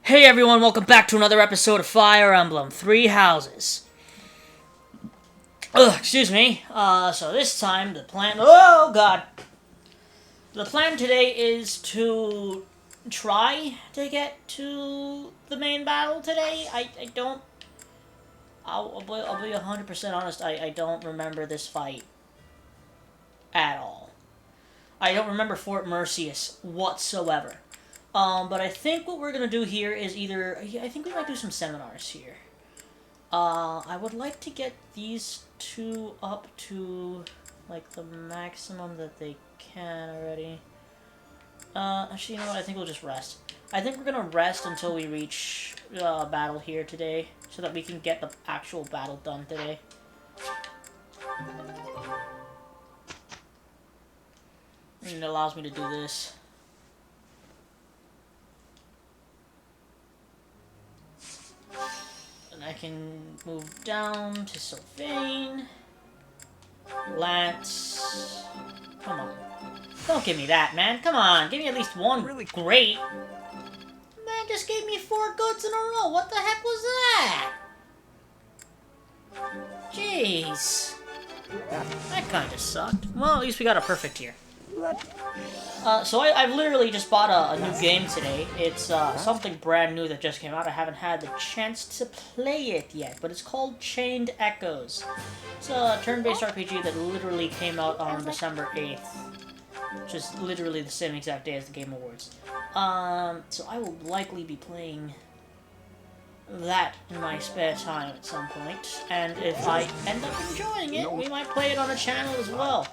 Hey everyone, welcome back to another episode of Fire Emblem Three Houses. Ugh, excuse me. So this time the plan. Oh god! The plan today is to try to get to the main battle today. I don't. I'll be 100% honest. I don't remember this fight at all. I don't remember Fort Merceus whatsoever. But I think what we're gonna do here is either. I think we might do some seminars here. I would like to get these two up to, like, the maximum that they can already. Actually, you know what? I think we'll just rest. I think we're gonna rest until we reach, battle here today, so that we can get the actual battle done today. And it allows me to do this. I can move down to Sylvain. Lance. Come on. Don't give me that, man. Come on. Give me at least one really great. Man just gave me 4 goods in a row. What the heck was that? Jeez. That kinda sucked. Well, at least we got a perfect here. So I've literally just bought a new game today. It's something brand new that just came out. I haven't had the chance to play it yet, but it's called Chained Echoes. It's a turn-based RPG that literally came out on December 8th, which is literally the same exact day as the Game Awards. So I will likely be playing that in my spare time at some point, and if I end up enjoying it, we might play it on the channel as well.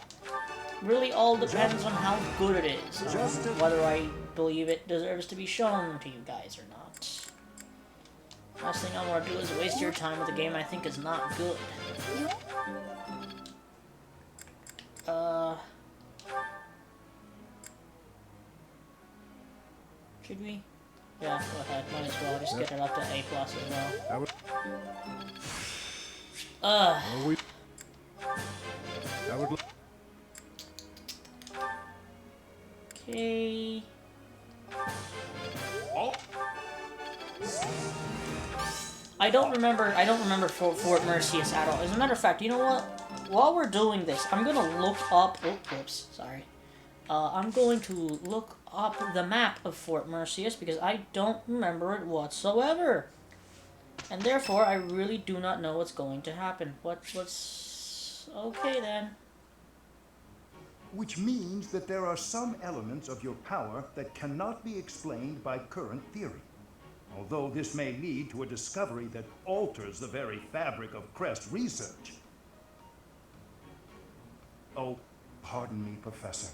Really all depends on how good it is, whether I believe it deserves to be shown to you guys or not. Last thing I want to do is waste your time with a game I think is not good. Should we? Yeah, go ahead, might as well, just get it up to A+ as well. Okay. I don't remember Fort Merceus at all. As a matter of fact, you know what? While we're doing this, I'm gonna look up. Oh, whoops, sorry. I'm going to look up the map of Fort Merceus because I don't remember it whatsoever, and therefore I really do not know what's going to happen. What's okay then? Which means that there are some elements of your power that cannot be explained by current theory. Although this may lead to a discovery that alters the very fabric of Crest research. Oh, pardon me, Professor.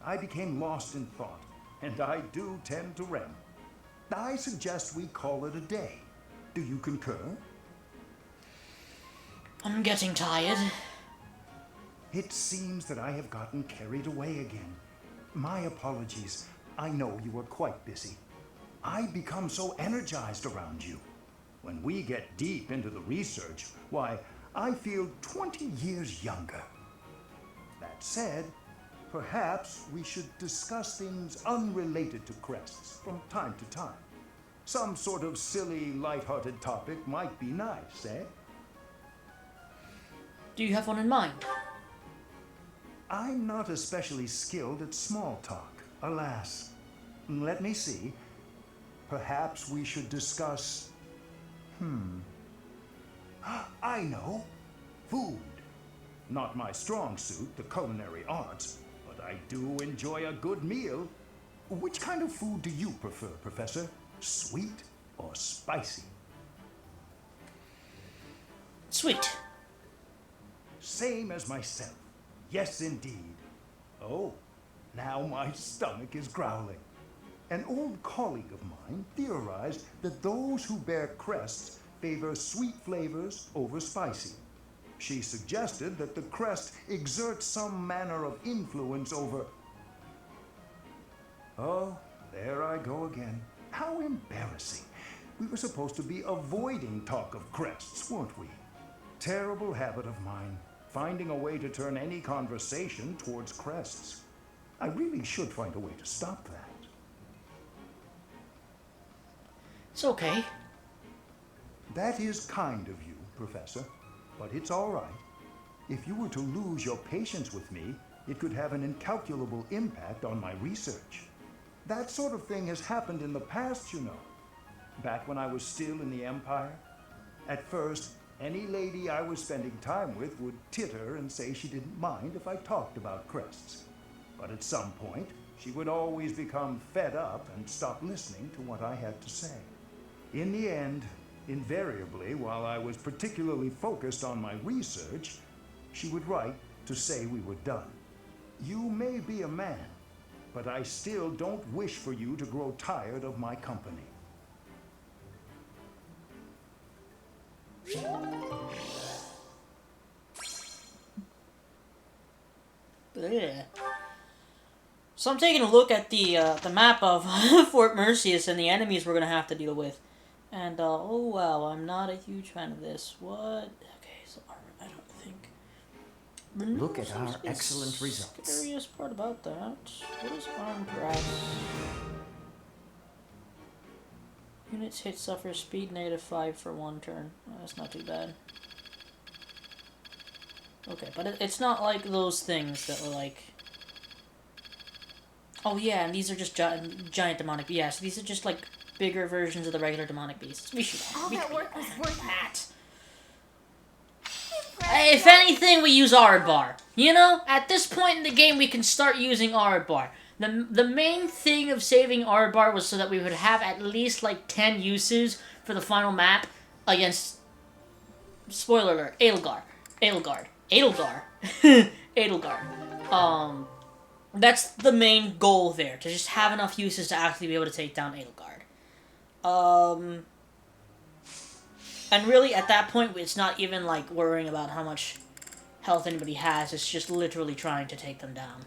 I became lost in thought, and I do tend to rem. I suggest we call it a day. Do you concur? I'm getting tired. It seems that I have gotten carried away again. My apologies. I know you are quite busy. I become so energized around you. When we get deep into the research, why, I feel 20 years younger. That said, perhaps we should discuss things unrelated to crests from time to time. Some sort of silly, light-hearted topic might be nice, eh? Do you have one in mind? I'm not especially skilled at small talk, alas. Let me see. Perhaps we should discuss... I know. Food. Not my strong suit, the culinary arts, but I do enjoy a good meal. Which kind of food do you prefer, Professor? Sweet or spicy? Sweet. Same as myself. Yes, indeed. Oh, now my stomach is growling. An old colleague of mine theorized that those who bear crests favor sweet flavors over spicy. She suggested that the crest exerts some manner of influence over... Oh, there I go again. How embarrassing. We were supposed to be avoiding talk of crests, weren't we? Terrible habit of mine. Finding a way to turn any conversation towards crests. I really should find a way to stop that. It's okay. That is kind of you, Professor, but it's all right. If you were to lose your patience with me, it could have an incalculable impact on my research. That sort of thing has happened in the past, you know. Back when I was still in the Empire. At first, any lady I was spending time with would titter and say she didn't mind if I talked about crests. But at some point, she would always become fed up and stop listening to what I had to say. In the end, invariably, while I was particularly focused on my research, she would write to say we were done. You may be a man, but I still don't wish for you to grow tired of my company. Ugh. So I'm taking a look at the map of Fort Merceus and the enemies we're gonna have to deal with, and oh wow, I'm not a huge fan of this. What? Okay, so I don't think. Look at our excellent results. Curious part about that. What is armed grass? Units hit suffer speed -5 for 1 turn. Oh, that's not too bad. Okay, but it's not like those things that were like... Oh yeah, and these are just giant demonic... Yeah, so these are just like bigger versions of the regular demonic beasts. We should... All that work was worth that. If anything, we use Aardbar. You know, at this point in the game, we can start using Aardbar. The main thing of saving Aardbar was so that we would have at least like 10 uses for the final map against... Spoiler alert, Edelgard. That's the main goal there, to just have enough uses to actually be able to take down Edelgard. And really, at that point, it's not even, like, worrying about how much health anybody has, it's just literally trying to take them down.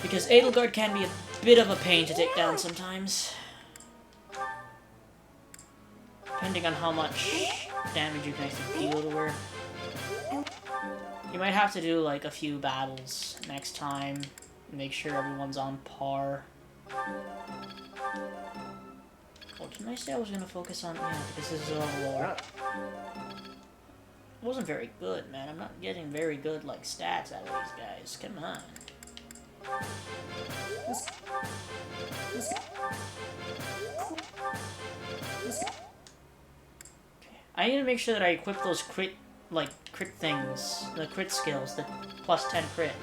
Because Edelgard can be a bit of a pain to take down sometimes. Depending on how much damage you can actually deal to her. You might have to do like a few battles next time. Make sure everyone's on par. Oh, didn't I say I was gonna focus on... Yeah, because this is all lower. It wasn't very good, man. I'm not getting very good, like, stats out of these guys. Come on. I need to make sure that I equip those crit things, the crit skills, the +10 crit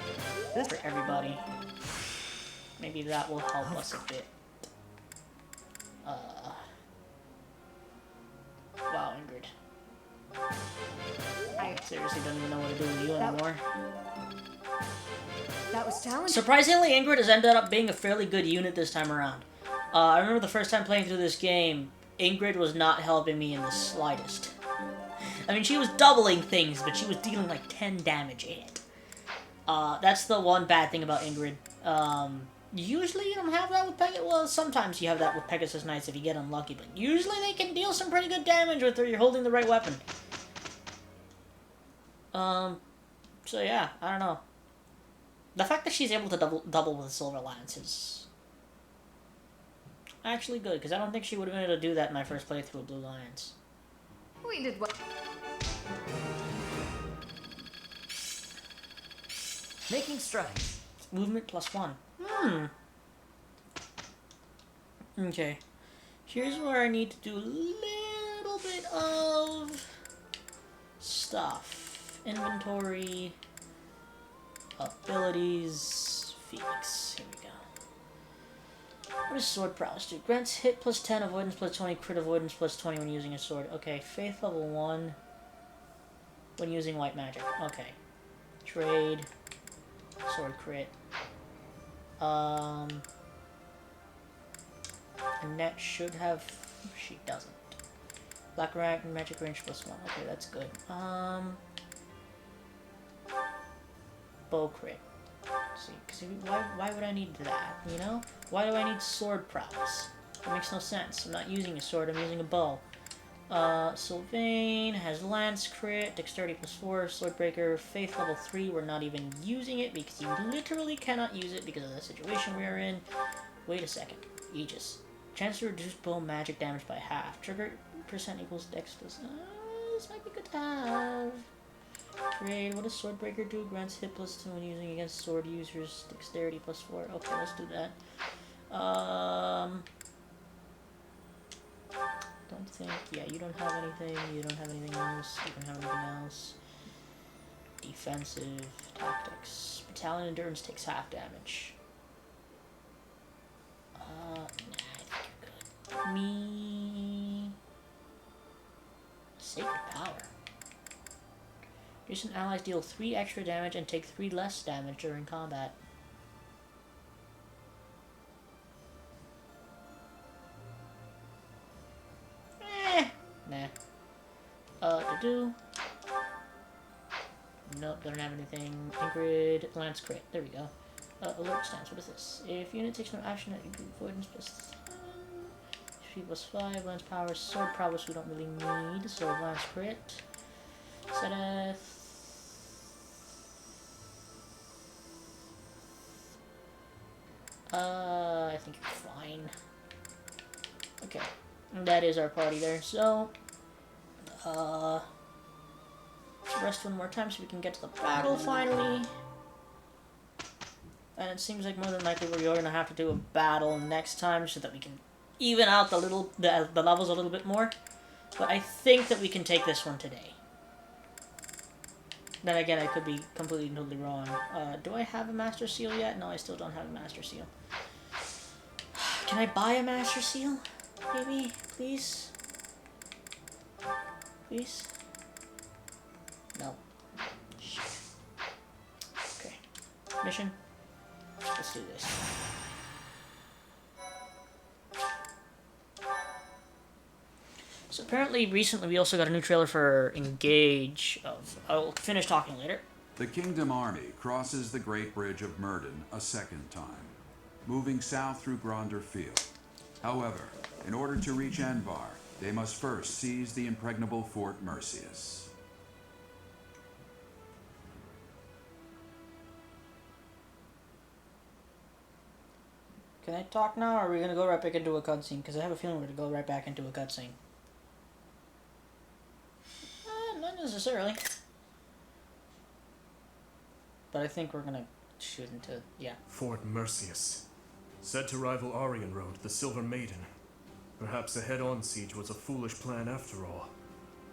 for everybody. Maybe that will help us a bit. Wow, Ingrid. I seriously don't even know what to do with you anymore. That was challenging. Surprisingly, Ingrid has ended up being a fairly good unit this time around. I remember the first time playing through this game, Ingrid was not helping me in the slightest. I mean, she was doubling things, but she was dealing like 10 damage in it. That's the one bad thing about Ingrid. Usually you don't have that with Pegasus. Well, sometimes you have that with Pegasus Knights if you get unlucky, but usually they can deal some pretty good damage with her. You're holding the right weapon. So yeah, I don't know. The fact that she's able to double with a Silver Lance is actually good, because I don't think she would have been able to do that in my first playthrough of Blue Lions. We did well. Making strides. Movement +1. Okay. Here's where I need to do a little bit of stuff. Inventory. Abilities. Phoenix. Here we go. What does sword prowess do? Grants hit +10, avoidance +20, crit avoidance +20 when using a sword. Okay, faith level 1 when using white magic. Okay. Trade. Sword crit. Annette should have... She doesn't. Black rank and magic range +1. Okay, that's good. Bow crit. See, cause why would I need that, you know? Why do I need sword prowess? It makes no sense. I'm not using a sword, I'm using a bow. Sylvain has Lance Crit, Dexterity +4, Swordbreaker, Faith level 3. We're not even using it because you literally cannot use it because of the situation we are in. Wait a second. Aegis. Chance to reduce bow magic damage by half. Trigger percent equals Dex plus... this might be good to have. Trade. What does Swordbreaker do? Grants hit +2 when using against sword users. Dexterity +4. Okay, let's do that. Don't think... Yeah, you don't have anything. You don't have anything else. You don't have anything else. Defensive. Tactics. Battalion Endurance takes half damage. Nah, I think you're good. Me... Sacred Power. Recent allies deal 3 extra damage and take 3 less damage during combat. Nah. Nope, don't have anything. Ingrid, Lance Crit. There we go. Alert stance. What is this? If unit takes no action, that you do avoidance plus 10. HP +5. Lance power. Sword prowess we don't really need. So Lance Crit. Zenith. I think you're fine. Okay. That is our party there. So, rest one more time so we can get to the battle finally. And it seems like more than likely we're going to have to do a battle next time so that we can even out the levels a little bit more. But I think that we can take this one today. Then again, I could be completely totally wrong. Do I have a Master Seal yet? No, I still don't have a Master Seal. Can I buy a Master Seal? Maybe? Please? Please? No. Shit. Okay. Mission. Let's do this. So apparently, recently, we also got a new trailer for Engage. I'll finish talking later. The Kingdom Army crosses the Great Bridge of Murden a second time, moving south through Gronder Field. However, in order to reach Envar, they must first seize the impregnable Fort Merceus. Can I talk now, or are we going to go right back into a cutscene? Because I have a feeling we're going to go right back into a cutscene. Not necessarily. But I think we're going to shoot into... yeah. Fort Merceus. Said to rival Aryan Road, the Silver Maiden. Perhaps a head-on siege was a foolish plan after all.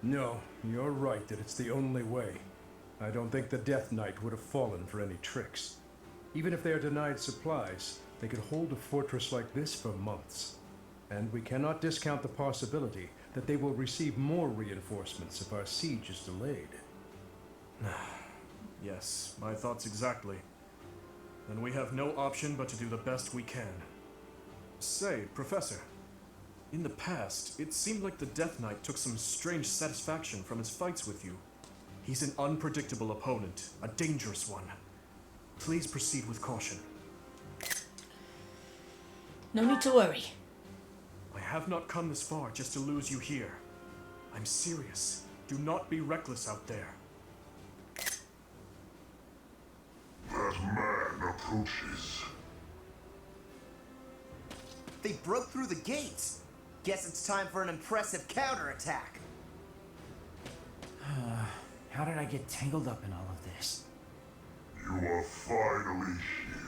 No, you're right that it's the only way. I don't think the Death Knight would have fallen for any tricks. Even if they are denied supplies, they could hold a fortress like this for months. And we cannot discount the possibility that they will receive more reinforcements if our siege is delayed. Yes, my thoughts exactly. And we have no option but to do the best we can. Say, Professor, in the past, it seemed like the Death Knight took some strange satisfaction from his fights with you. He's an unpredictable opponent, a dangerous one. Please proceed with caution. No need to worry. I have not come this far just to lose you here. I'm serious. Do not be reckless out there. That man approaches. They broke through the gates. Guess it's time for an impressive counterattack. How did I get tangled up in all of this? You are finally here.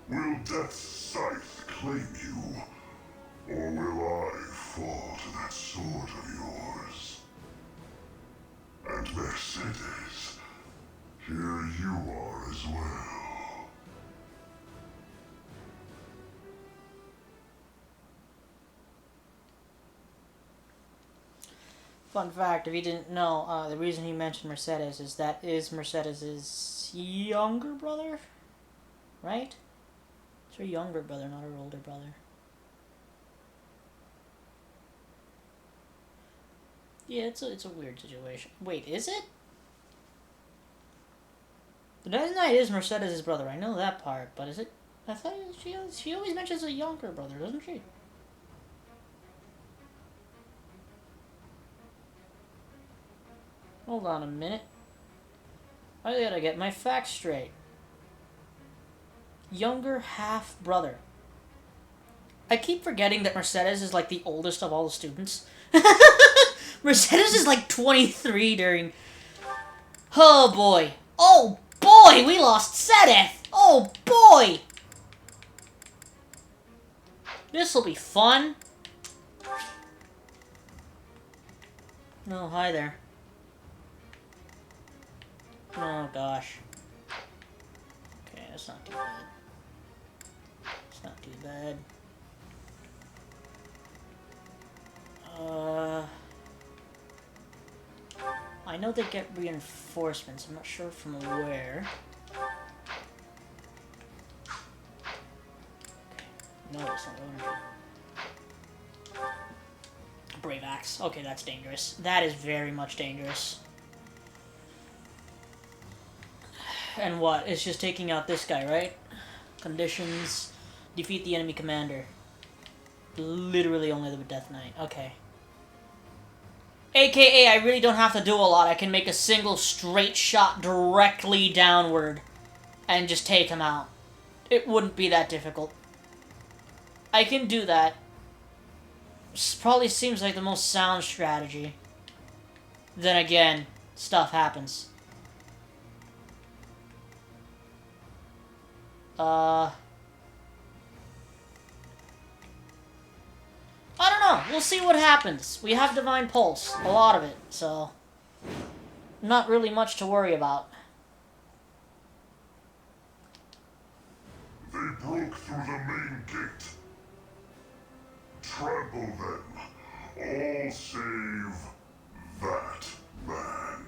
Will Death's scythe claim you, or will I fall to that sword of yours? And Mercedes, here you are as well. Fun fact, if you didn't know, the reason he mentioned Mercedes is that is Mercedes' younger brother? Right? It's her younger brother, not her older brother. Yeah, it's a weird situation. Wait, is it? The Death Knight is Mercedes' brother, I know that part, but is it? I thought she always mentions a younger brother, doesn't she? Hold on a minute. I gotta get my facts straight. Younger half-brother. I keep forgetting that Merceus is like the oldest of all the students. Merceus is like 23 during... Oh boy. Oh boy, we lost Sedith! Oh boy! This'll be fun. Oh, hi there. Oh gosh. Okay, that's not too bad. It's not too bad. I know they get reinforcements. I'm not sure from where. No, it's not going to. Brave Axe. Okay, that's dangerous. That is very much dangerous. And what? It's just taking out this guy, right? Conditions. Defeat the enemy commander. Literally only the Death Knight. Okay. AKA, I really don't have to do a lot. I can make a single straight shot directly downward and just take him out. It wouldn't be that difficult. I can do that. Probably seems like the most sound strategy. Then again, stuff happens. I don't know. We'll see what happens. We have Divine Pulse. A lot of it, so... Not really much to worry about. They broke through the main gate. Trample them. All save that man.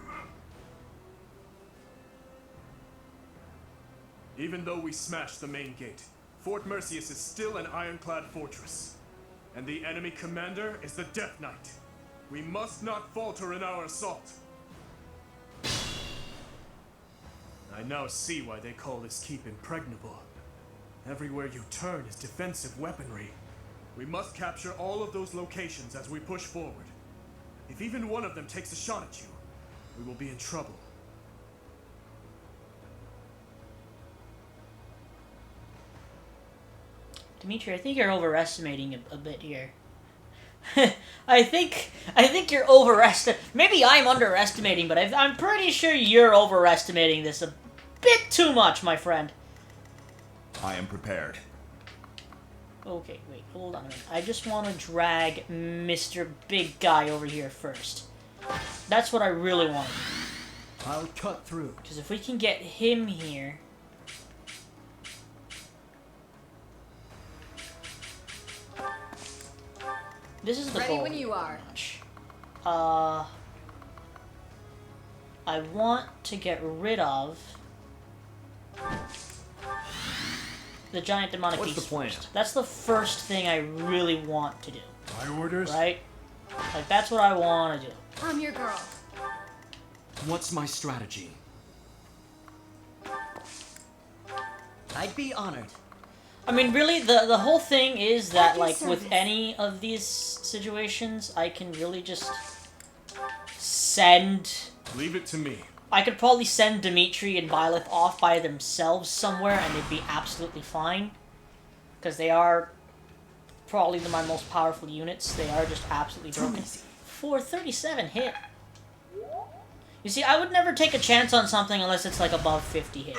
Even though we smashed the main gate, Fort Merceus is still an ironclad fortress. And the enemy commander is the Death Knight. We must not falter in our assault. I now see why they call this keep impregnable. Everywhere you turn is defensive weaponry. We must capture all of those locations as we push forward. If even one of them takes a shot at you, we will be in trouble. Dimitri, I think you're overestimating a bit here. I think you're overestimating. Maybe I'm underestimating, but I'm pretty sure you're overestimating this a bit too much, my friend. I am prepared. Okay, wait, hold on a minute. I just want to drag Mr. Big Guy over here first. That's what I really want. I'll cut through. Because if we can get him here... This is the Ready goal. when you are. I want to get rid of the giant demonic What's the beast plan? first. That's the first thing I really want to do. My orders? Right? Like, that's what I want to do. I'm your girl. What's my strategy? I'd be honored. I mean, really, the whole thing is that, At your like, with service. any of these situations, I can really just send... Leave it to me. I could probably send Dimitri and Byleth off by themselves somewhere, and they'd be absolutely fine. Because they are probably my most powerful units. They are just absolutely broken. 437 hit. You see, I would never take a chance on something unless it's, like, above 50 hit.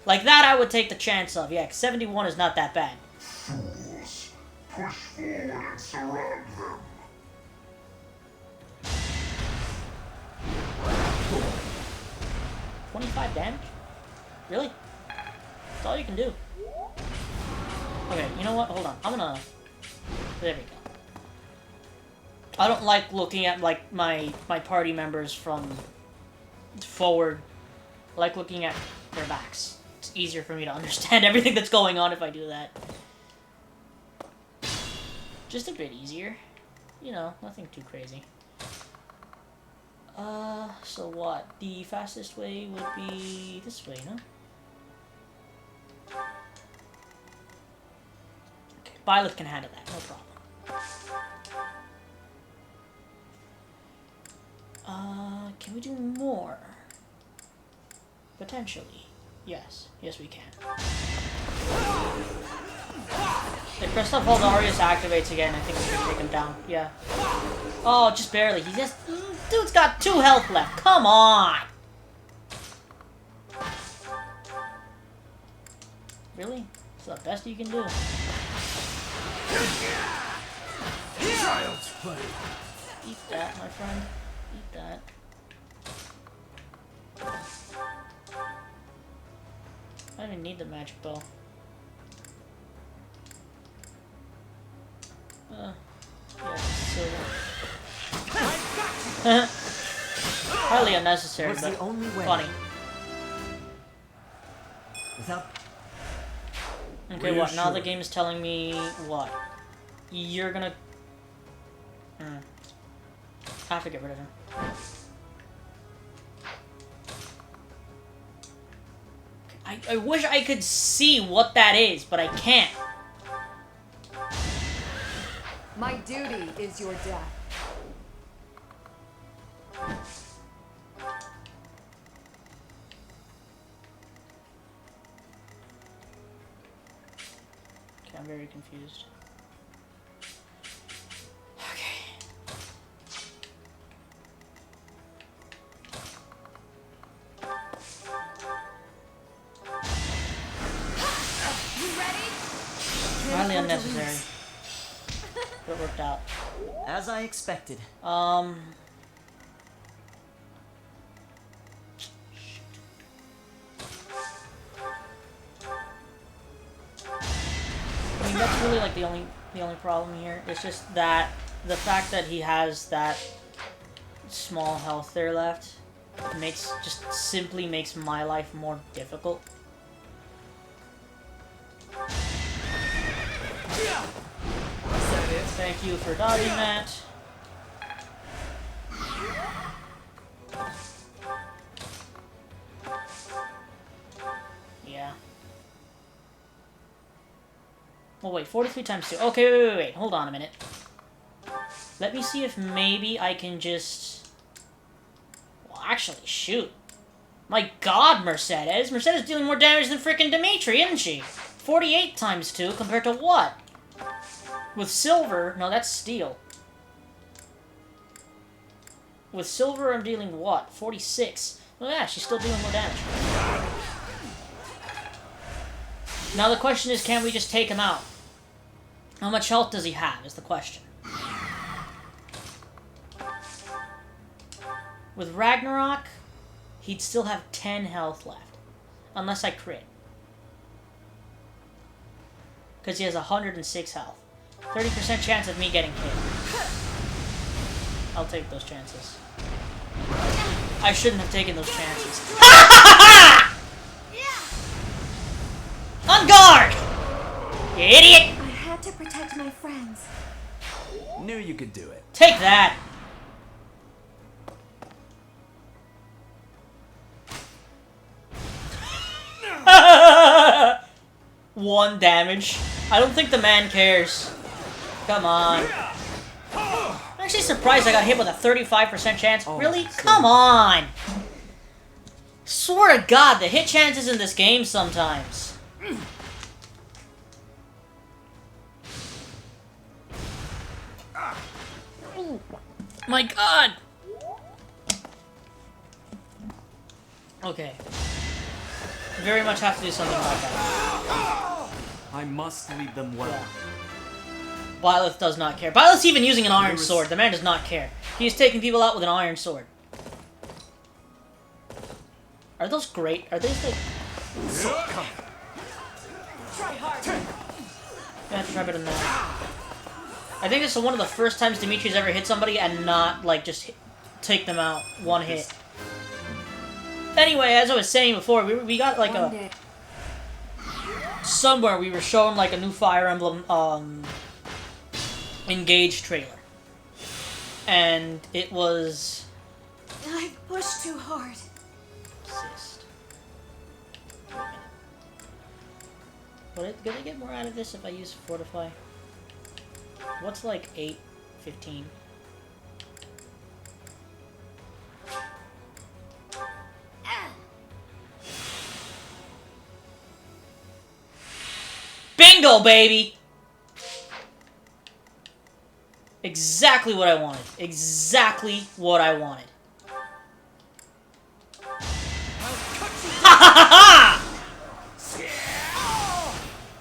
Like that, I would take the chance of. Yeah, 71 is not that bad. Fools, push forward and surround them. 25 damage? Really? That's all you can do. Okay, you know what? Hold on. I'm gonna... There we go. I don't like looking at, like, my party members from forward. I like looking at their backs. It's easier for me to understand everything that's going on if I do that. Just a bit easier. You know, nothing too crazy. So what? The fastest way would be this way, no? Okay, Byleth can handle that, no problem. Can we do more? Potentially. Yes. Yes, we can. If Kristoff holds Arius activates again, I think we can take him down. Yeah. Oh, just barely. He just... Dude's got 2 health left. Come on! Really? It's the best you can do. Child's play. Eat that, my friend. Eat that. I don't even need the magic bow. Yeah, silver. Highly unnecessary, Was but the only way. funny. Without Okay, what? Now the game is telling me what? You're gonna... I have to get rid of him. I wish I could see what that is, but I can't. My duty is your death. Okay, I'm very confused. Highly unnecessary. But it worked out. as I expected. I mean, that's really like the only problem here. It's just that the fact that he has that small health there left simply makes my life more difficult. Thank you for dodging that. Yeah. Oh wait, 43 times 2. Okay, wait. Hold on a minute. Let me see if maybe I can just... Well, actually, shoot. My god, Merceus. Merceus is dealing more damage than frickin' Dimitri, isn't she? 48 times 2 compared to what? With silver... No, that's steel. With silver, I'm dealing what? 46. Well, yeah, she's still dealing more damage. Now the question is, can we just take him out? How much health does he have, is the question. With Ragnarok, he'd still have 10 health left. Unless I crit. Because he has 106 health. 30% chance of me getting hit. I'll take those chances. I shouldn't have taken those chances. On guard! You idiot! I had to protect my friends. Knew you could do it. Take that! One damage. I don't think the man cares. Come on. I'm actually surprised I got hit with a 35% chance. Really? Come on! Swear to God, the hit chances in this game sometimes. My God! Okay. Very much have to do something about that. I must lead them well. Yeah. Byleth does not care. Byleth's even using an iron sword. The man does not care. He's taking people out with an iron sword. Are those great? Are they like... Try hard. I have to try better than that. I think this is one of the first times Dimitri's ever hit somebody and not, like, just take them out. One hit. Anyway, as I was saying before, we got, like, somewhere we were shown, like, a new Fire Emblem, Engage trailer. And it was... I pushed too hard. Assist. Would I get more out of this if I use Fortify? What's like 8, 15? Bingo, baby! Exactly what I wanted. Exactly what I wanted. Ha ha ha!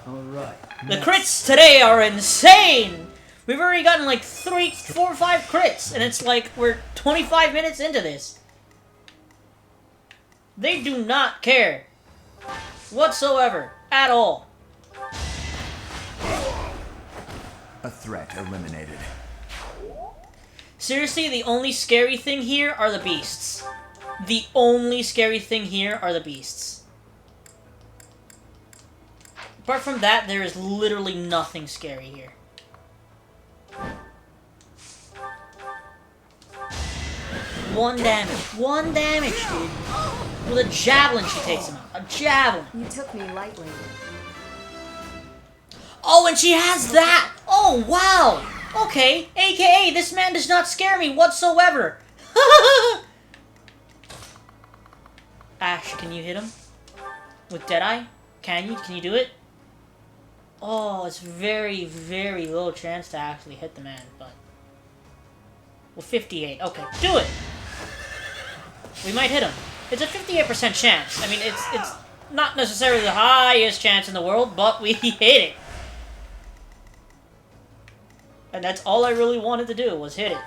Alright. The crits today are insane! We've already gotten like 3, 4, 5 crits, and it's like we're 25 minutes into this. They do not care. Whatsoever. At all. A threat eliminated. Seriously, the only scary thing here are the beasts. The only scary thing here are the beasts. Apart from that, there is literally nothing scary here. One damage, dude. With a javelin, she takes him out. A javelin. You took me lightly. Oh, and she has that! Oh, wow! Okay, aka, this man does not scare me whatsoever. Ash, can you hit him? With Deadeye? Can you do it? Oh, it's very, very low chance to actually hit the man, but... Well, 58. Okay, do it! We might hit him. It's a 58% chance. I mean, it's not necessarily the highest chance in the world, but we hit it. And that's all I really wanted to do, was hit it.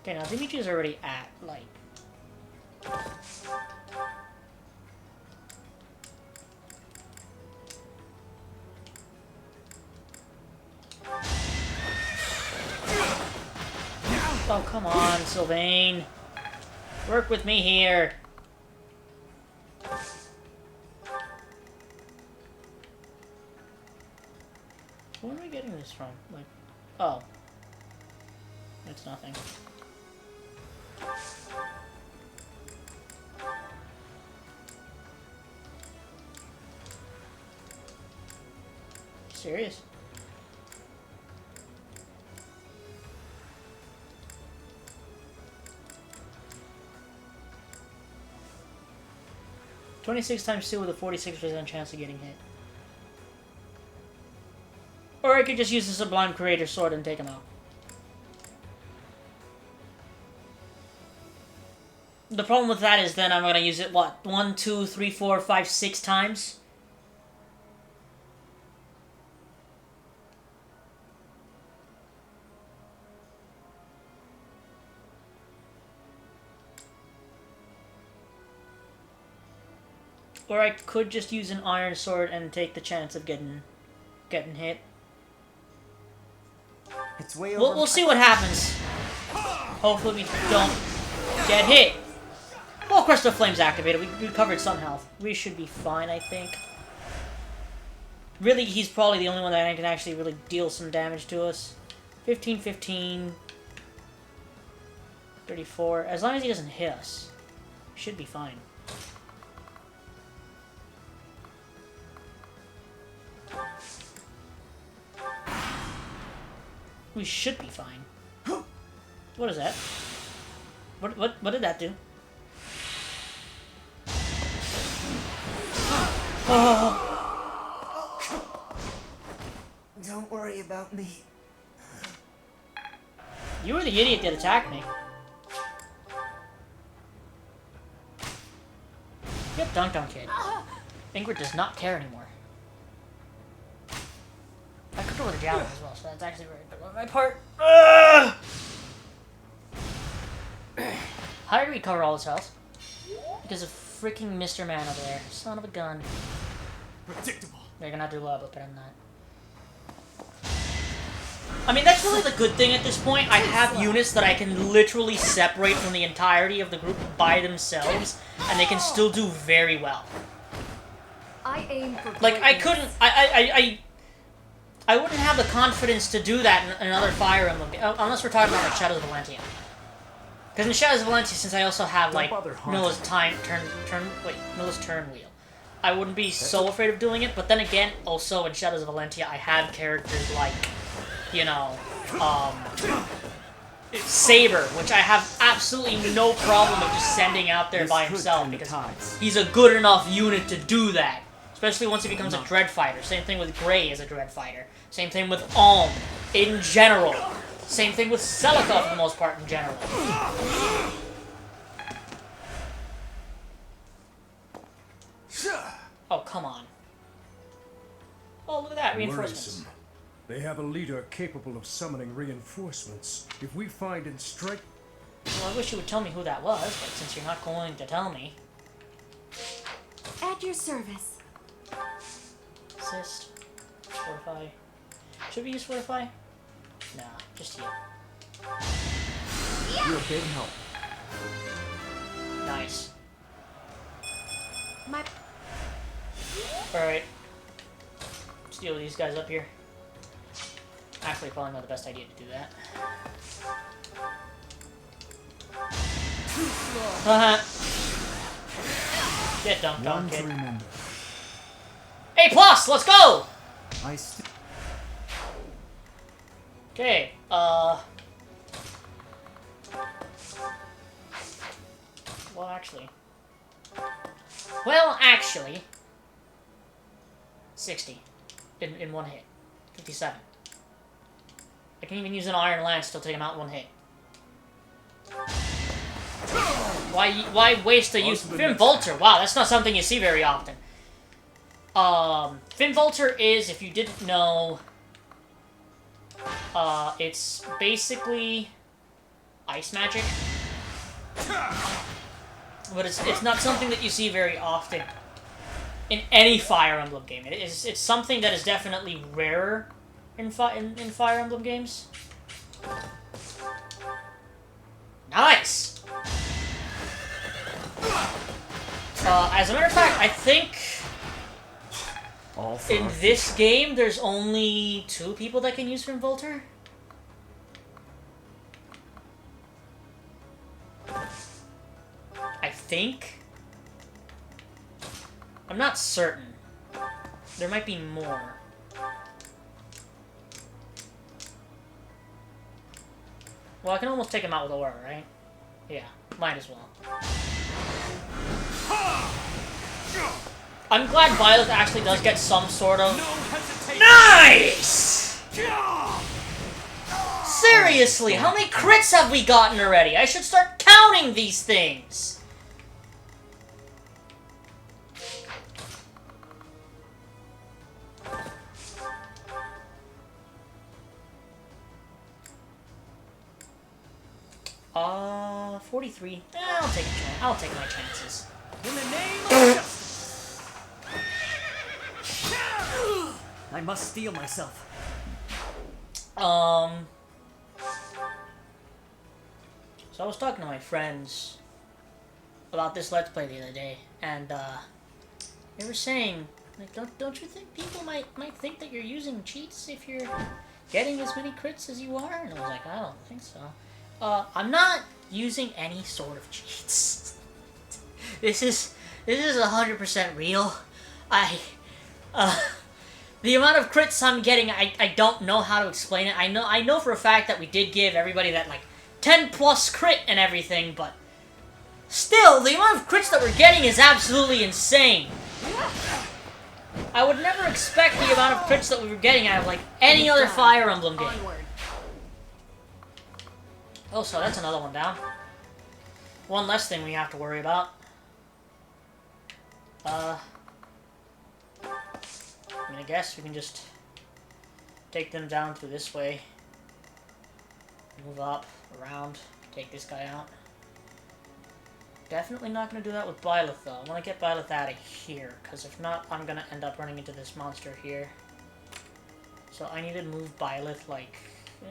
Okay, now Dimitri's already at, like... Oh, come on, Sylvain. Work with me here. Where am I getting this from? Like, oh. It's nothing. Serious? $26 times 2 with a 46% chance of getting hit. Or I could just use the Sublime Creator Sword and take him out. The problem with that is then I'm gonna use it, what, 1, 2, 3, 4, 5, 6 times? Or I could just use an Iron Sword and take the chance of getting hit. It's way over. We'll see what happens. Hopefully we don't get hit. Well, Crest of Flame's activated. We recovered some health. We should be fine, I think. Really, he's probably the only one that can actually really deal some damage to us. 15, 15. 34. As long as he doesn't hit us, we should be fine. We should be fine. What is that? What did that do? Oh. Don't worry about me. You were the idiot that attacked me. Yep, dunk, kid. Ingrid does not care anymore. I could go with a javelin as well, so that's actually very good on my part. How did we recover all his health? Because of freaking Mr. Man over there. Son of a gun. Predictable. They're gonna have to do a lot better than that. I mean, that's really the good thing at this point. I have units that I can literally separate from the entirety of the group by themselves, and they can still do very well. I aim for Like, I couldn't... I wouldn't have the confidence to do that in another Fire Emblem, unless we're talking about like Shadows of Valentia. Because in Shadows of Valentia, since I also have like Milla's turn wheel, I wouldn't be so afraid of doing it. But then again, also in Shadows of Valentia, I have characters like, you know, Saber, which I have absolutely no problem with just sending out there This by could himself, turn the because tides. he's a good enough unit to do that. Especially once he becomes a Dread Fighter. Same thing with Gray as a Dread Fighter. Same thing with Alm in general. Same thing with Celica for the most part in general. Oh, come on. Oh, look at that, reinforcements. Worrisome. They have a leader capable of summoning reinforcements. If we find and strike... Well, I wish you would tell me who that was, but since you're not going to tell me... At your service. Assist. Fortify. Should we use Fortify? Nah, just you. You're a big help. Nice. My Alright. Let's deal with these guys up here. Actually, probably not the best idea to do that. Get dumped on, One to kid. remember. A plus, let's go! I still... Okay, Well, actually... 60. In one hit. 57. I can even use an Iron Lance to take him out in one hit. Why waste a use... Fin Volter, wow, that's not something you see very often. Fin Volter is, if you didn't know... it's basically... ice magic. But it's not something that you see very often in any Fire Emblem game. It's something that is definitely rarer in Fire Emblem games. Nice! As a matter of fact, I think in this game there's only 2 people that can use Fin Volter. I think. I'm not certain. There might be more. Well, I can almost take him out with Aura, right? Yeah, might as well. I'm glad Violet actually does get some sort of... Nice! Seriously, how many crits have we gotten already? I should start counting these things! Uh, 43. I'll take a chance. I'll take my chances. In the name of justice! I must steel myself. So I was talking to my friends about this Let's Play the other day, and they were saying, like, don't you think people might think that you're using cheats if you're getting as many crits as you are? And I was like, I don't think so. I'm not using any sort of cheats. This is 100% real. The amount of crits I'm getting, I don't know how to explain it. I know for a fact that we did give everybody that, like, 10 plus crit and everything, but still, the amount of crits that we're getting is absolutely insane. I would never expect the amount of crits that we were getting out of, like, any other Fire Emblem game. Oh, so that's another one down. One less thing we have to worry about. I mean, I guess we can just take them down through this way. Move up, around, take this guy out. Definitely not going to do that with Byleth, though. I want to get Byleth out of here, because if not, I'm going to end up running into this monster here. So I need to move Byleth, like...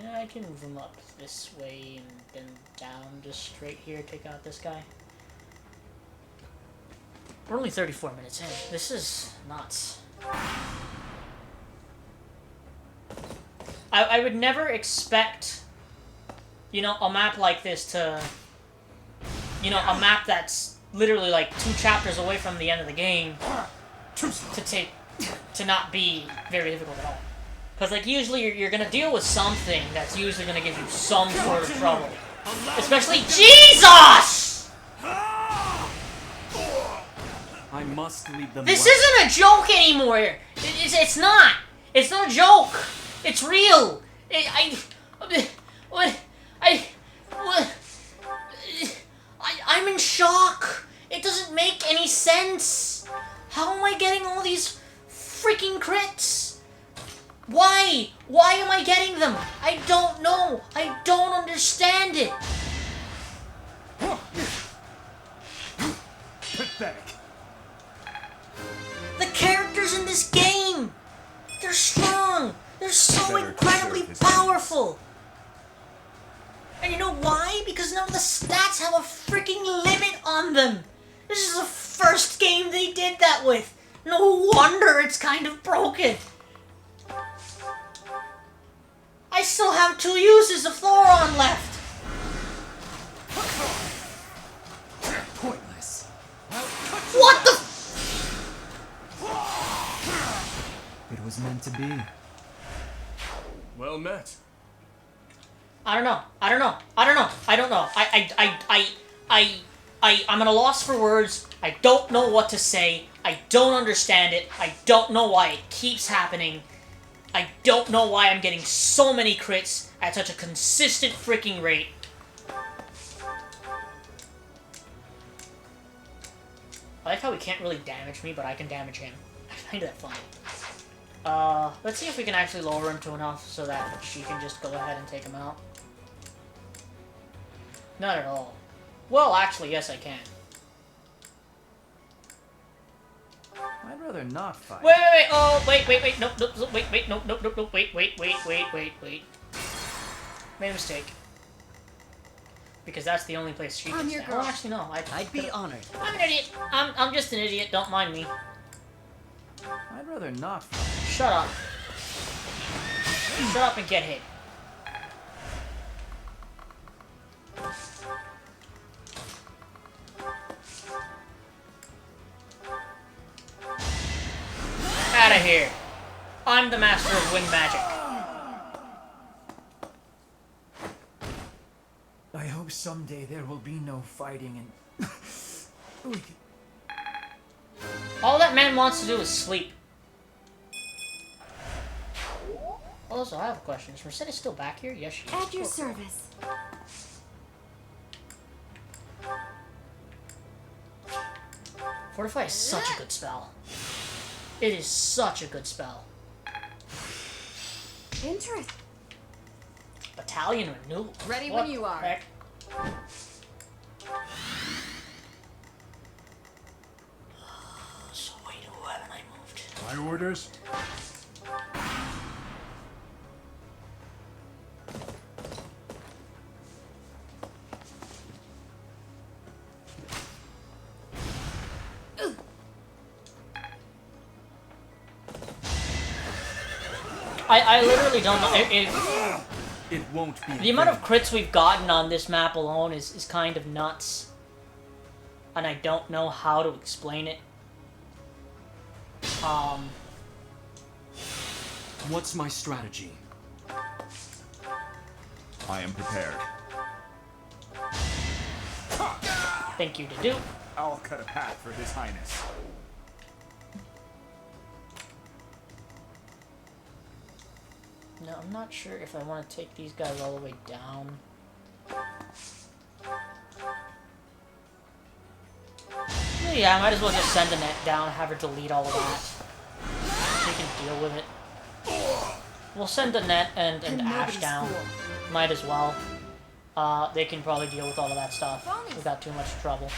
Yeah, I can move him up this way and then down just straight here, take out this guy. We're only 34 minutes in. This is nuts. I would never expect, you know, a map like this to... You know, a map that's literally like 2 chapters away from the end of the game to not be very difficult at all. Because, like, usually you're gonna deal with something that's usually gonna give you some sort of trouble. Especially Jesus! I must lead them. This well. isn't a joke anymore! It's not! It's not a joke! It's real! I'm in shock! It doesn't make any sense! How am I getting all these freaking crits? Why? Why am I getting them? I don't know! I don't understand it! Pathetic. The characters in this game! They're strong! They're so Better incredibly preserve his powerful! And you know why? Because none of the stats have a freaking limit on them! This is the first game they did that with! No wonder it's kind of broken! I still have 2 uses of Thoron left! Pointless. What the It was meant to be. Well met. I don't know. I'm at a loss for words. I don't know what to say. I don't understand it. I don't know why it keeps happening. I don't know why I'm getting so many crits at such a consistent freaking rate. I like how he can't really damage me, but I can damage him. I find that funny. Let's see if we can actually lower him to enough so that she can just go ahead and take him out. Not at all. Well, actually, yes, I can. I'd rather not fight. Wait, oh, wait, nope, wait, nope, wait. Made a mistake. Because that's the only place she can stand. Oh, actually, no. I'd be honored. I'm an idiot. I'm just an idiot. Don't mind me. I'd rather not fight. Shut up. Shut up and get hit. Out of here. I'm the master of wind magic. I hope someday there will be no fighting and we can... All that man wants to do is sleep. Also, I have a question. Is Merceus still back here? Yes, she is. At your service. Fortify is such a good spell. It is such a good spell. Interest. Battalion Renew. Ready What when you are. the heck? So wait, who haven't I moved? My orders? I literally don't know. It won't be. The amount of crits we've gotten on this map alone is kind of nuts. And I don't know how to explain it. What's my strategy? I am prepared. Think you to do. I'll cut a path for His Highness. No, I'm not sure if I want to take these guys all the way down. Yeah, I might as well just send a net down and have her delete all of that. She can deal with it. We'll send a net and Ash down. Might as well. They can probably deal with all of that stuff without too much trouble.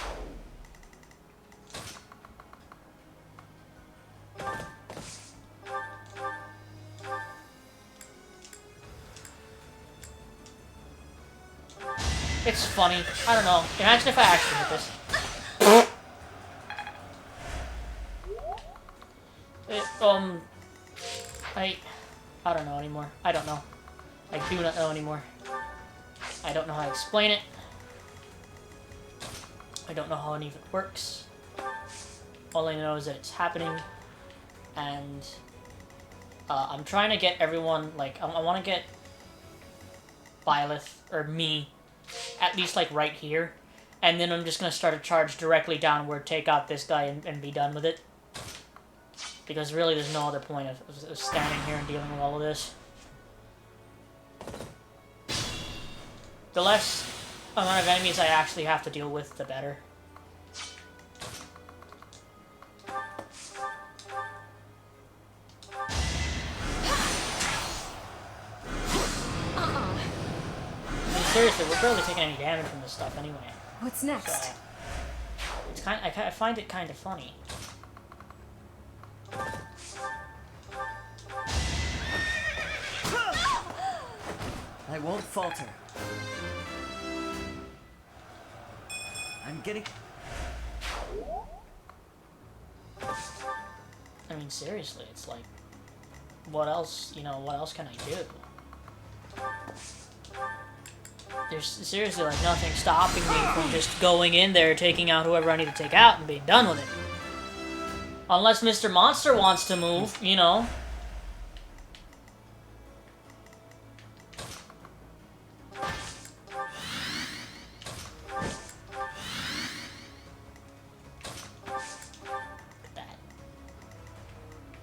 It's funny. I don't know. Imagine if I actually hit this. I don't know anymore. I don't know. I do not know anymore. I don't know how to explain it. I don't know how any of it works. All I know is that it's happening, and I'm trying to get everyone, like, I want to get Byleth, or me, at least, like, right here. And then I'm just going to start a charge directly downward, take out this guy, and be done with it. Because really, there's no other point of standing here and dealing with all of this. The less amount of enemies I actually have to deal with, the better. I mean, seriously, we're barely taking any damage from this stuff anyway. What's next? So, it's I find it kind of funny. I won't falter. I'm getting... I mean, seriously, it's like, what else, you know, what else can I do? There's seriously, like, nothing stopping me from just going in there, taking out whoever I need to take out, and being done with it. Unless Mr. Monster wants to move, you know.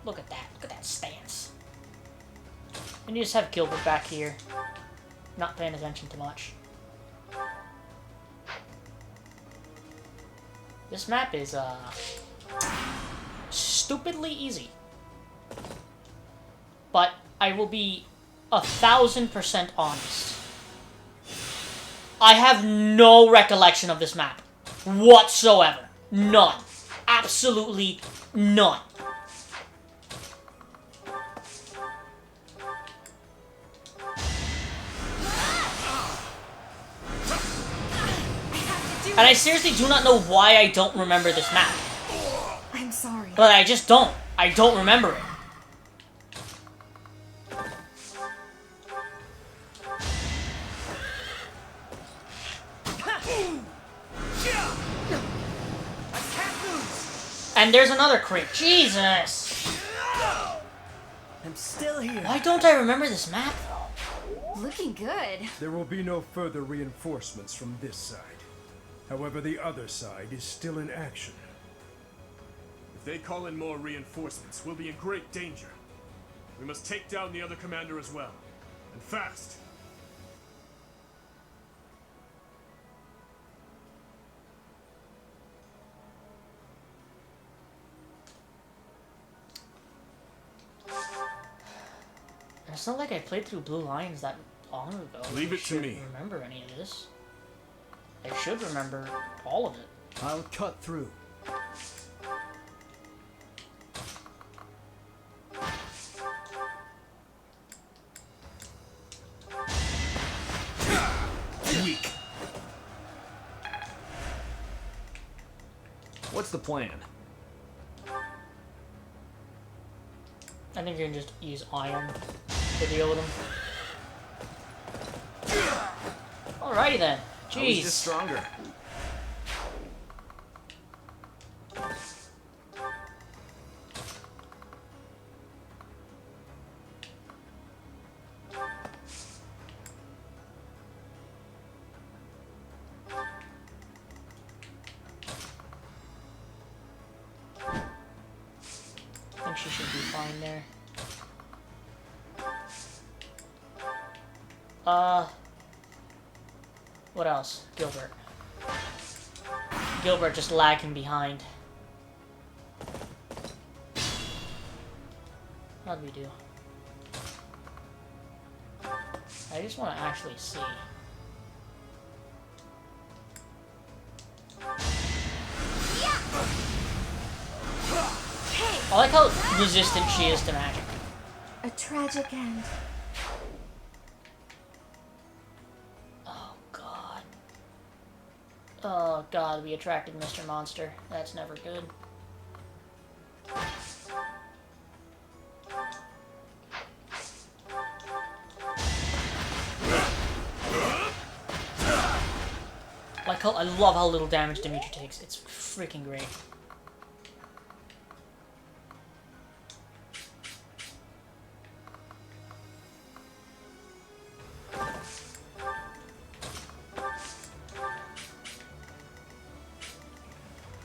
Look at that. Look at that stance. And you just have Gilbert back here. Not paying attention to much. This map is, stupidly easy. But I will be 1000% honest. I have no recollection of this map. Whatsoever. None. Absolutely none. And I seriously do not know why I don't remember this map. I'm sorry. But I just don't. I don't remember it. And there's another crit. Jesus! I'm still here. Why don't I remember this map, though? Looking good. There will be no further reinforcements from this side. However, the other side is still in action. If they call in more reinforcements, we'll be in great danger. We must take down the other commander as well. And fast! It's not like I played through Blue Lions that long ago. Leave it to me. I remember any of this. I should remember all of it. I'll cut through. Weak. What's the plan? I think you can just use iron to deal with them. Alrighty then. I was Jeez. just stronger. I think she should be fine there. What else? Gilbert. Gilbert just lagging behind. How'd we do? I just want to actually see. I like how resistant she is to magic. A tragic end. Oh god. Oh god, we attracted Mr. Monster. That's never good. Like how, I love how little damage Dimitri takes. It's freaking great.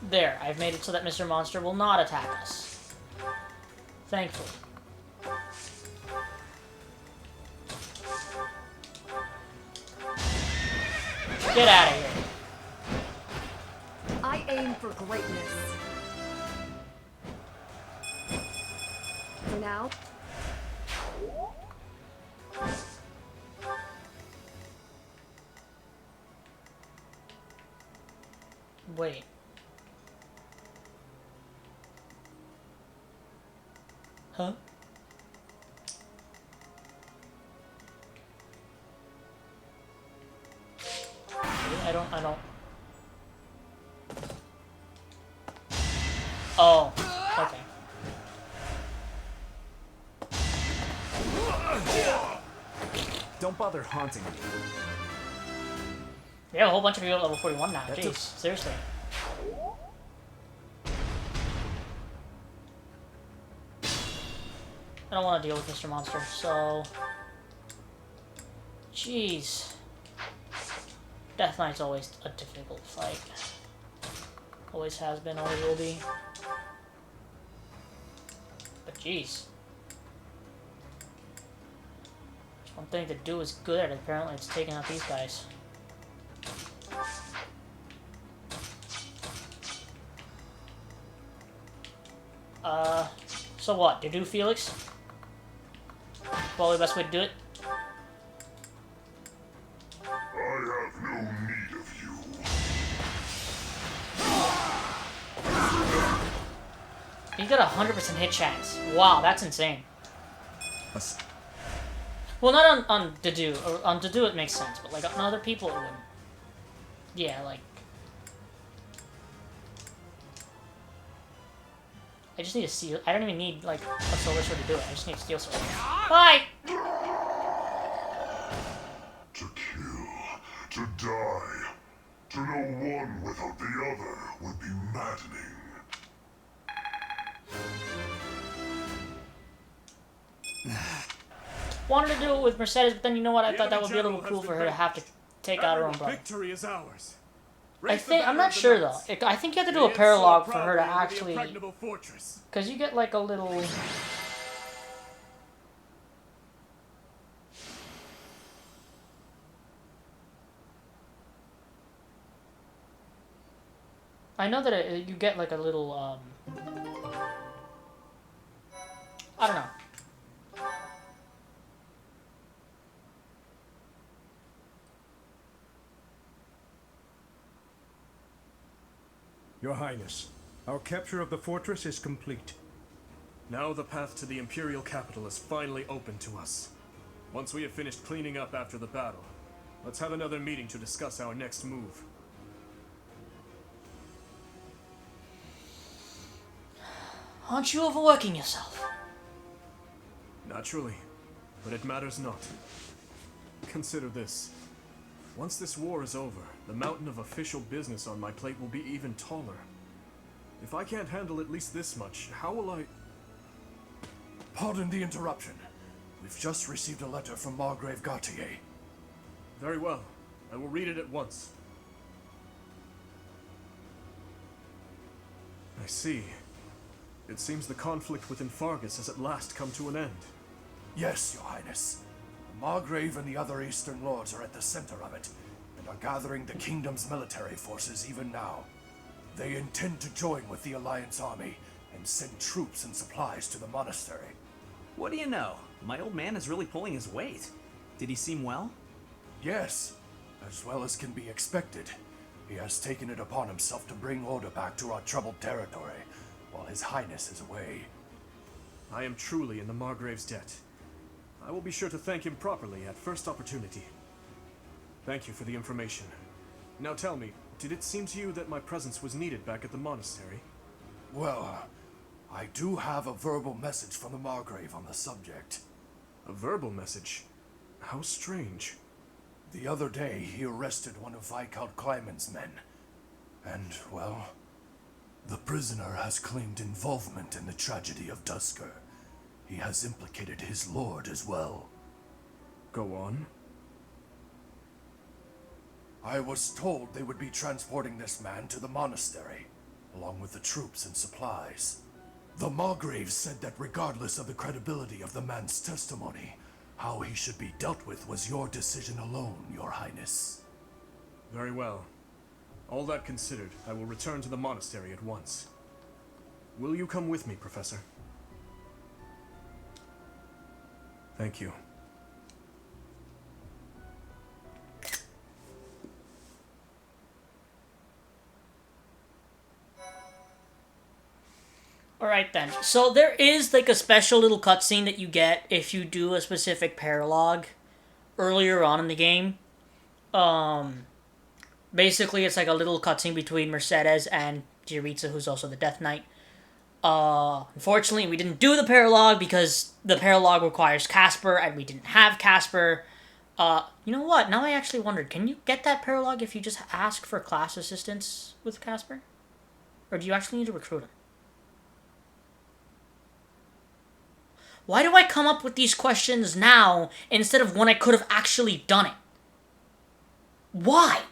There, I've made it so that Mr. Monster will not attack us. Thankfully. Get out of here. I aim for greatness. For now. Wait. Huh? I don't. Oh, okay. Don't bother haunting me. We have a whole bunch of people at level 41 now. That Jeez, took- seriously. I don't want to deal with Mr. Monster, so... Jeez. Death Knight's always a difficult fight. Always has been, always will be. But jeez. One thing to do is good at it, apparently it's taking out these guys. So what? To do Felix? Probably the best way to do it? I have no need of you. He got a 100% hit chance. Wow, that's insane. Well, not on Dedu. Or on Dedu it makes sense, but like on other people it wouldn't. Yeah, like... I just need a steel. I don't even need like a solar sword to do it. I just need a steel sword. Bye. To kill, to die, to know one without the other would be maddening. Wanted to do it with Merceus, but then you know what? I thought that would be a little cool for her to have to take out her own brother. Victory is ours. I think I'm not sure though. I think you have to do a paralogue for her to actually, because you get like a little. I know that you get like a little I don't know. Your Highness, our capture of the fortress is complete. Now the path to the Imperial capital is finally open to us. Once we have finished cleaning up after the battle, let's have another meeting to discuss our next move. Aren't you overworking yourself? Naturally, but it matters not. Consider this. Once this war is over, the mountain of official business on my plate will be even taller. If I can't handle at least this much, how will I... Pardon the interruption. We've just received a letter from Margrave Gautier. Very well. I will read it at once. I see. It seems the conflict within Fargus has at last come to an end. Yes, Your Highness. The Margrave and the other Eastern Lords are at the center of it, and are gathering the kingdom's military forces even now. They intend to join with the Alliance army, and send troops and supplies to the monastery. What do you know? My old man is really pulling his weight. Did he seem well? Yes, as well as can be expected. He has taken it upon himself to bring order back to our troubled territory, while His Highness is away. I am truly in the Margrave's debt. I will be sure to thank him properly at first opportunity. Thank you for the information. Now tell me, did it seem to you that my presence was needed back at the monastery? Well, I do have a verbal message from the Margrave on the subject. A verbal message? How strange. The other day, he arrested one of Viscount Kleiman's men. And, well, the prisoner has claimed involvement in the tragedy of Dusker. He has implicated his lord as well. Go on. I was told they would be transporting this man to the monastery. along with the troops and supplies. The Margrave said that regardless of the credibility of the man's testimony, how he should be dealt with was your decision alone, Your Highness. Very well. All that considered, I will return to the monastery at once. Will you come with me, Professor? Thank you. Alright then. So there is like a special little cutscene that you get if you do a specific paralogue earlier on in the game. Basically it's like a little cutscene between Merceus and Giritza, who's also the Death Knight. Unfortunately we didn't do the paralogue because the paralogue requires Casper and we didn't have Casper. You know what? Now I actually wondered, can you get that paralogue if you just ask for class assistance with Casper? Or do you actually need to recruit him? Why do I come up with these questions now instead of when I could have actually done it? Why?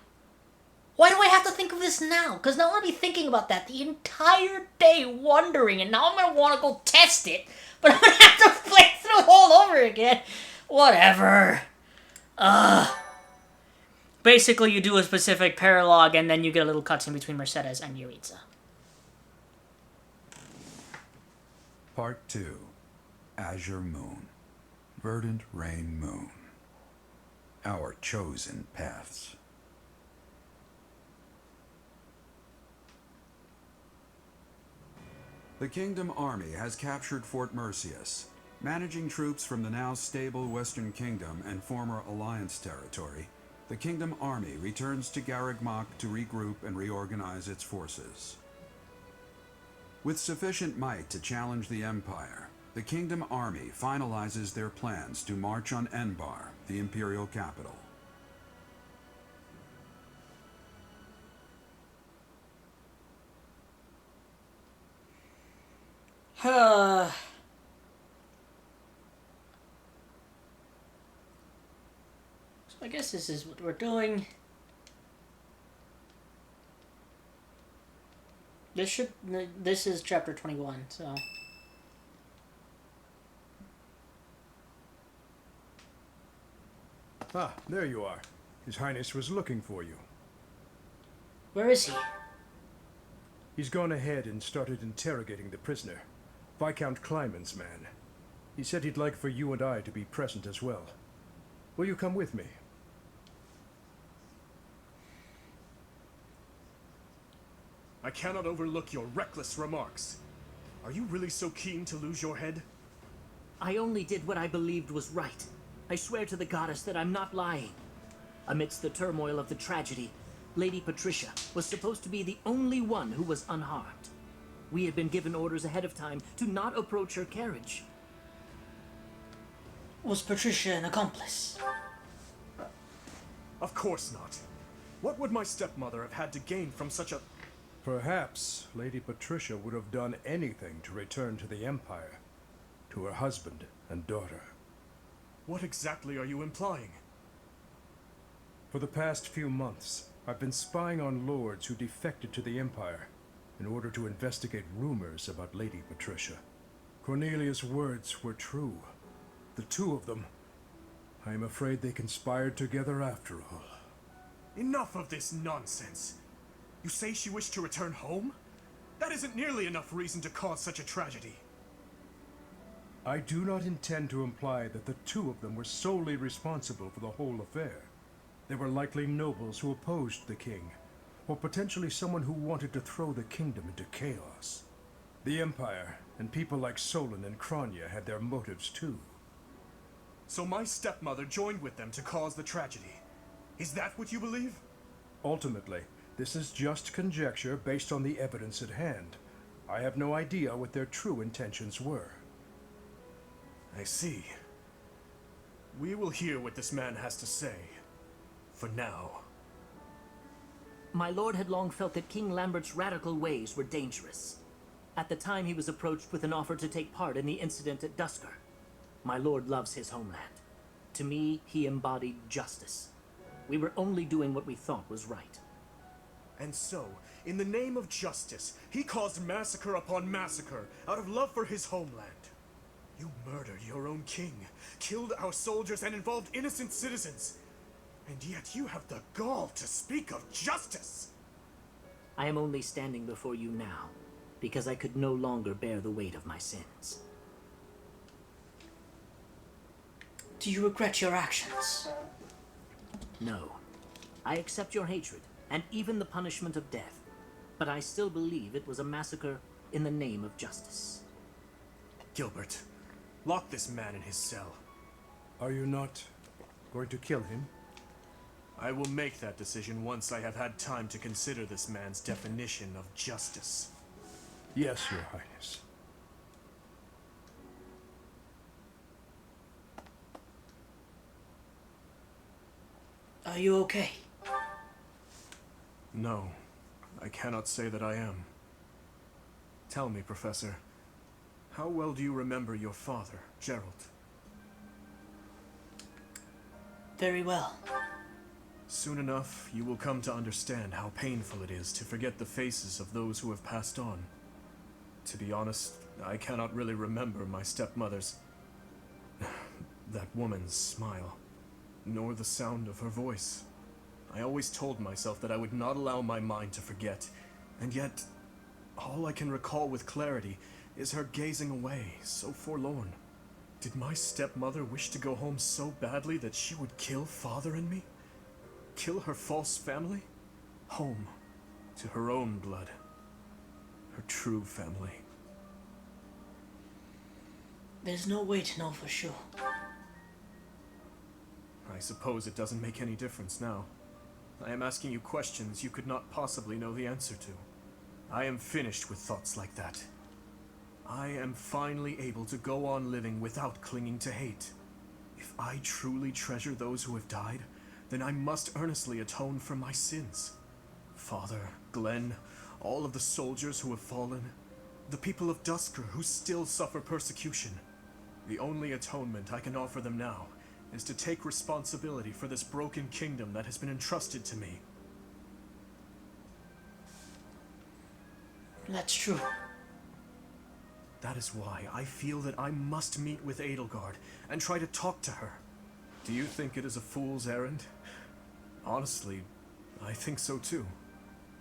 Why do I have to think of this now? Because now I'm going to be thinking about that the entire day, wondering, and now I'm going to want to go test it, but I'm going to have to play through all over again. Whatever. Basically, you do a specific paralogue, and then you get a little cutscene between Merceus and Giritza. Part 2. Azure Moon. Verdant Rain Moon. Our chosen paths. The Kingdom Army has captured Fort Merceus. Managing troops from the now stable Western Kingdom and former Alliance territory, the Kingdom Army returns to Garreg Mach to regroup and reorganize its forces. With sufficient might to challenge the Empire, the Kingdom Army finalizes their plans to march on Enbar, the Imperial capital. So I guess this is what we're doing. This is chapter 21, so. Ah, there you are. His Highness was looking for you. Where is he? He's gone ahead and started interrogating the prisoner, Viscount Kleiman's man. He said he'd like for you and I to be present as well. Will you come with me? I cannot overlook your reckless remarks. Are you really so keen to lose your head? I only did what I believed was right. I swear to the goddess that I'm not lying. Amidst the turmoil of the tragedy, Lady Patricia was supposed to be the only one who was unharmed. We had been given orders ahead of time to not approach her carriage. Was Patricia an accomplice? Of course not. What would my stepmother have had to gain from such a... Perhaps Lady Patricia would have done anything to return to the Empire, to her husband and daughter. What exactly are you implying? For the past few months, I've been spying on lords who defected to the Empire in order to investigate rumors about Lady Patricia. Cornelia's words were true. The two of them, I am afraid they conspired together after all. Enough of this nonsense. You say she wished to return home? That isn't nearly enough reason to cause such a tragedy. I do not intend to imply that the two of them were solely responsible for the whole affair. They were likely nobles who opposed the king, or potentially someone who wanted to throw the kingdom into chaos. The Empire and people like Solon and Kranya had their motives too. So my stepmother joined with them to cause the tragedy. Is that what you believe? Ultimately, this is just conjecture based on the evidence at hand. I have no idea what their true intentions were. I see. We will hear what this man has to say. For now. My lord had long felt that King Lambert's radical ways were dangerous. At the time, he was approached with an offer to take part in the incident at Dusker. My lord loves his homeland. To me, he embodied justice. We were only doing what we thought was right. And so, In the name of justice, he caused massacre upon massacre out of love for his homeland. You murdered your own king, killed our soldiers, and involved innocent citizens. And yet you have the gall to speak of justice! I am only standing before you now because I could no longer bear the weight of my sins. Do you regret your actions? No. I accept your hatred, and even the punishment of death. But I still believe it was a massacre in the name of justice. Gilbert, lock this man in his cell. Are you not going to kill him? I will make that decision once I have had time to consider this man's definition of justice. Yes, Your Highness. Are you okay? No, I cannot say that I am. Tell me, Professor, how well do you remember your father, Gerald? Very well. Soon enough, you will come to understand how painful it is to forget the faces of those who have passed on. To be honest, I cannot really remember my stepmother's... that woman's smile, nor the sound of her voice. I always told myself that I would not allow my mind to forget, and yet, all I can recall with clarity is her gazing away, so forlorn. Did my stepmother wish to go home so badly that she would kill Father and me? Kill her false family? Home to her own blood. Her true family. There's no way to know for sure. I suppose it doesn't make any difference now. I am asking you questions you could not possibly know the answer to. I am finished with thoughts like that. I am finally able to go on living without clinging to hate. If I truly treasure those who have died, then I must earnestly atone for my sins. Father, Glenn, all of the soldiers who have fallen, the people of Dusker who still suffer persecution. The only atonement I can offer them now is to take responsibility for this broken kingdom that has been entrusted to me. That's true. That is why I feel that I must meet with Edelgard and try to talk to her. Do you think it is a fool's errand? Honestly, I think so too.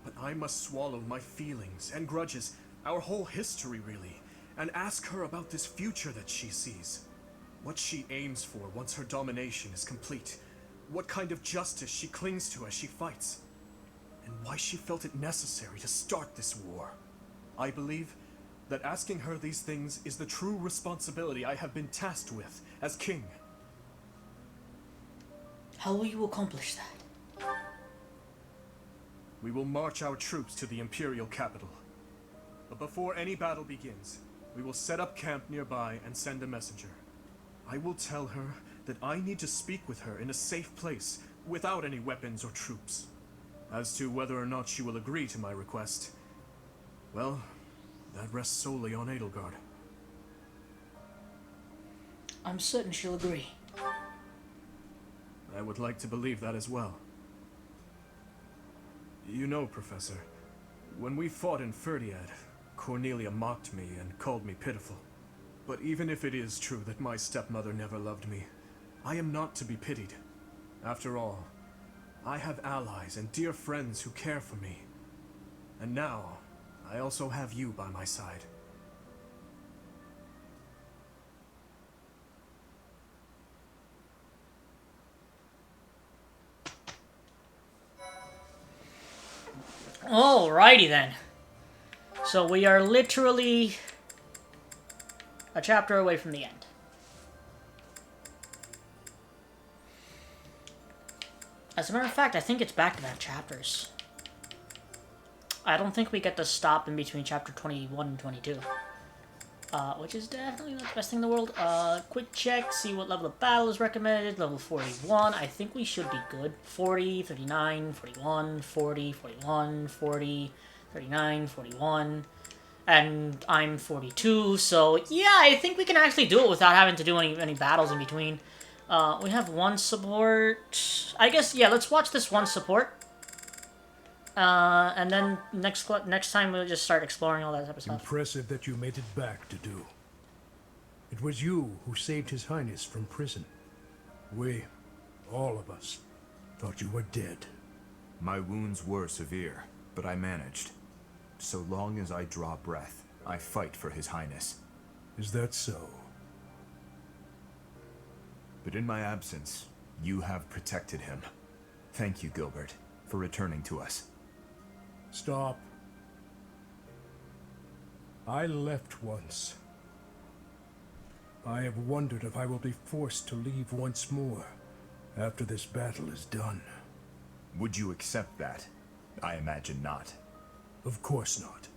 But I must swallow my feelings and grudges, our whole history really, and ask her about this future that she sees. What she aims for once her domination is complete. What kind of justice she clings to as she fights. And why she felt it necessary to start this war. I believe that asking her these things is the true responsibility I have been tasked with as king. How will you accomplish that? We will march our troops to the Imperial capital. But before any battle begins, we will set up camp nearby and send a messenger. I will tell her that I need to speak with her in a safe place, without any weapons or troops. As to whether or not she will agree to my request, well, that rests solely on Edelgard. I'm certain she'll agree. I would like to believe that as well. You know, Professor, when we fought in Ferdiad, Cornelia mocked me and called me pitiful. But even if it is true that my stepmother never loved me, I am not to be pitied. After all, I have allies and dear friends who care for me. And now, I also have you by my side. Alrighty then. So we are literally a chapter away from the end. As a matter of fact, I think it's back-to-back chapters. I don't think we get to stop in between chapter 21 and 22. Which is definitely not the best thing in the world. Quick check, see what level of battle is recommended. Level 41. I think we should be good. 40, 39, 41, 40, 41, 40, 39, 41. And I'm 42, so yeah, I think we can actually do it without having to do any battles in between. We have one support. I guess, yeah, let's watch this one support. And then next time we'll just start exploring all that type of stuff. Impressive that you made it back to do. It was you who saved His Highness from prison. We, all of us, thought you were dead. My wounds were severe, but I managed. So long as I draw breath, I fight for His Highness. Is that so? But in my absence, you have protected him. Thank you, Gilbert, for returning to us. Stop. I left once. I have wondered if I will be forced to leave once more after this battle is done. Would you accept that? I imagine not. Of course not.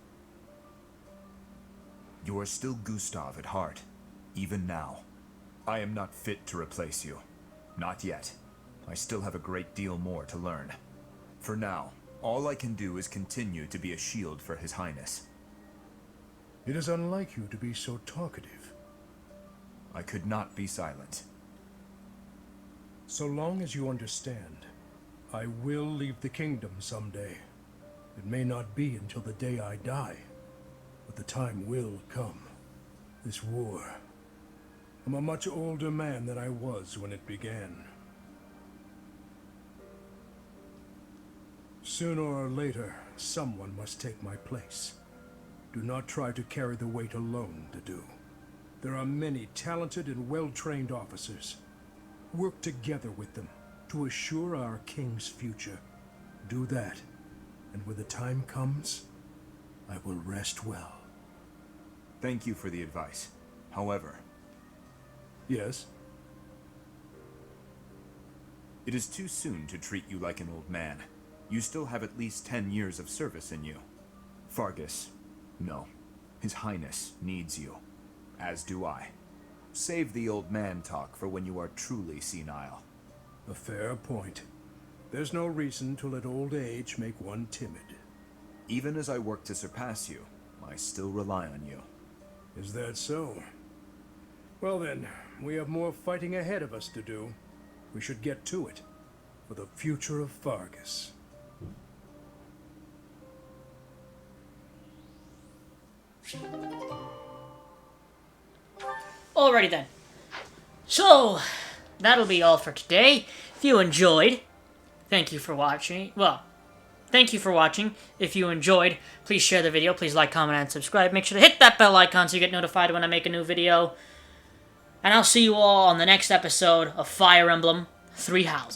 You are still Gustav at heart, even now. I am not fit to replace you. Not yet. I still have a great deal more to learn. For now, all I can do is continue to be a shield for His Highness. It is unlike you to be so talkative. I could not be silent. So long as you understand, I will leave the kingdom someday. It may not be until the day I die, but the time will come. This war. I'm a much older man than I was when it began. Sooner or later, someone must take my place. Do not try to carry the weight alone, Dedu. There are many talented and well-trained officers. Work together with them to assure our king's future. Do that, and when the time comes, I will rest well. Thank you for the advice. However... Yes? It is too soon to treat you like an old man. You still have at least 10 years of service in you. Fargus, no. His Highness needs you. As do I. Save the old man talk for when you are truly senile. A fair point. There's no reason to let old age make one timid. Even as I work to surpass you, I still rely on you. Is that so? Well then, we have more fighting ahead of us to do. We should get to it, for the future of Fargus. Alrighty then. So, that'll be all for today. If you enjoyed, thank you for watching. Well, thank you for watching. If you enjoyed, please share the video. Please like, comment, and subscribe. Make sure to hit that bell icon so you get notified when I make a new video. And I'll see you all on the next episode of Fire Emblem Three Houses.